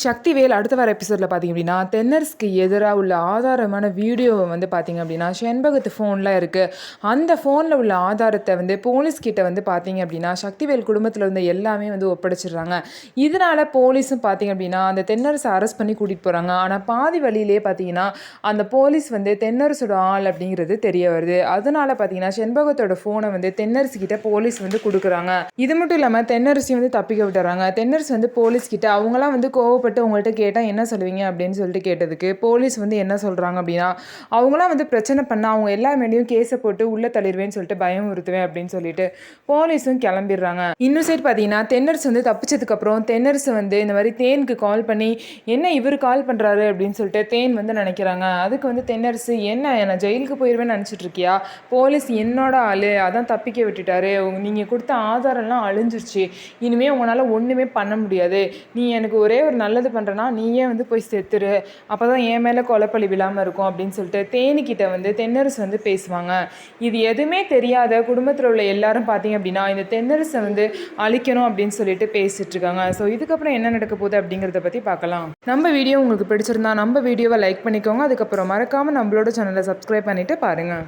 சக்திவேல் அடுத்த வர எபிசோடில் பார்த்தீங்க அப்படின்னா தென்னரசுக்கு எதிராக உள்ள ஆதாரமான வீடியோவை வந்து பார்த்தீங்க அப்படின்னா செண்பகத்து ஃபோனில் இருக்குது. அந்த ஃபோனில் உள்ள ஆதாரத்தை வந்து போலீஸ்கிட்ட வந்து பார்த்தீங்க அப்படின்னா சக்திவேல் குடும்பத்தில் இருந்த எல்லாமே வந்து ஒப்படைச்சிடுறாங்க. இதனால் போலீஸும் பார்த்தீங்க அப்படின்னா அந்த தென்னரசை அரெஸ்ட் பண்ணி கூட்டிகிட்டு போகிறாங்க. ஆனால் பாதி வழியிலே பார்த்தீங்கன்னா அந்த போலீஸ் வந்து தென்னரசோட ஆள் அப்படிங்கிறது தெரிய வருது. அதனால பார்த்தீங்கன்னா செண்பகத்தோட ஃபோனை வந்து தென்னரசுக்கிட்ட போலீஸ் வந்து கொடுக்குறாங்க. இது மட்டும் இல்லாமல் தென்னரசி வந்து தப்பிக்க விட்டுறாங்க. தென்னரசு வந்து போலீஸ்கிட்ட அவங்களாம் வந்து கோவப்பட்டு உங்கள்கிட்ட கேட்டால் என்ன சொல்லுவீங்க அப்படின்னு சொல்லிட்டு கேட்டதுக்கு போலீஸ் வந்து என்ன சொல்கிறாங்க அப்படின்னா, அவங்களாம் வந்து பிரச்சனை பண்ணால் அவங்க எல்லா மேலேயும் கேஸை போட்டு உள்ளே தள்ளிடுவேன்னு சொல்லிட்டு பயம் உறுத்துவேன் அப்படின்னு சொல்லிட்டு போலீஸும் கிளம்பிடுறாங்க. இன்னும் சைடு பார்த்தீங்கன்னா தென்னரசு வந்து தப்பிச்சதுக்கப்புறம் தென்னரசு வந்து இந்த மாதிரி தேனுக்கு கால் பண்ணி என்ன இவர் கால் பண்ணுறாரு அப்படின்னு சொல்லிட்டு தேன் வந்து நினைக்கிறாங்க. அதுக்கு வந்து தென்னரசு என்ன நான் ஜெயிலுக்கு போயிடுவேன்னு நினச்சிட்டு இருக்கியா, போலீஸ் என்னோட ஆள் அதான் தப்பிக்க விட்டுட்டாரு, நீங்கள் கொடுத்த ஆதாரம்லாம் அழிஞ்சிருச்சு, இனிமேல் உங்களால் ஒன்றுமே பண்ண முடியாது, நீ எனக்கு ஒரே ஒரு நல்லது பண்ணுறேன்னா நீயே வந்து போய் செத்துரு, அப்போ தான் என் மேலே கொலைப்பழி விழாமல் இருக்கும் அப்படின்னு சொல்லிட்டு தேனிக்கிட்ட வந்து தென்னரசு வந்து பேசுவாங்க. இது எதுவுமே தெரியாத குடும்பத்தில் உள்ள எல்லாரும் பார்த்தீங்க அப்படின்னா இந்த தென்னரசை வந்து அழிக்கணும் அப்படின்னு சொல்லிட்டு பேசிட்டு இருக்காங்க. ஸோ இதுக்கப்புறம் என்ன நடக்க போகுது அப்படிங்கிறத பற்றி பார்க்கலாம். நம்ம வீடியோ உங்களுக்கு பிடிச்சிருந்தா நம்ம வீடியோவை லைக் பண்ணிக்கோங்க. அதுக்கப்புறம் மறக்காமல் நம்மளோட சேனலை சப்ஸ்கிரைப் பண்ணிவிட்டு பாருங்கள்.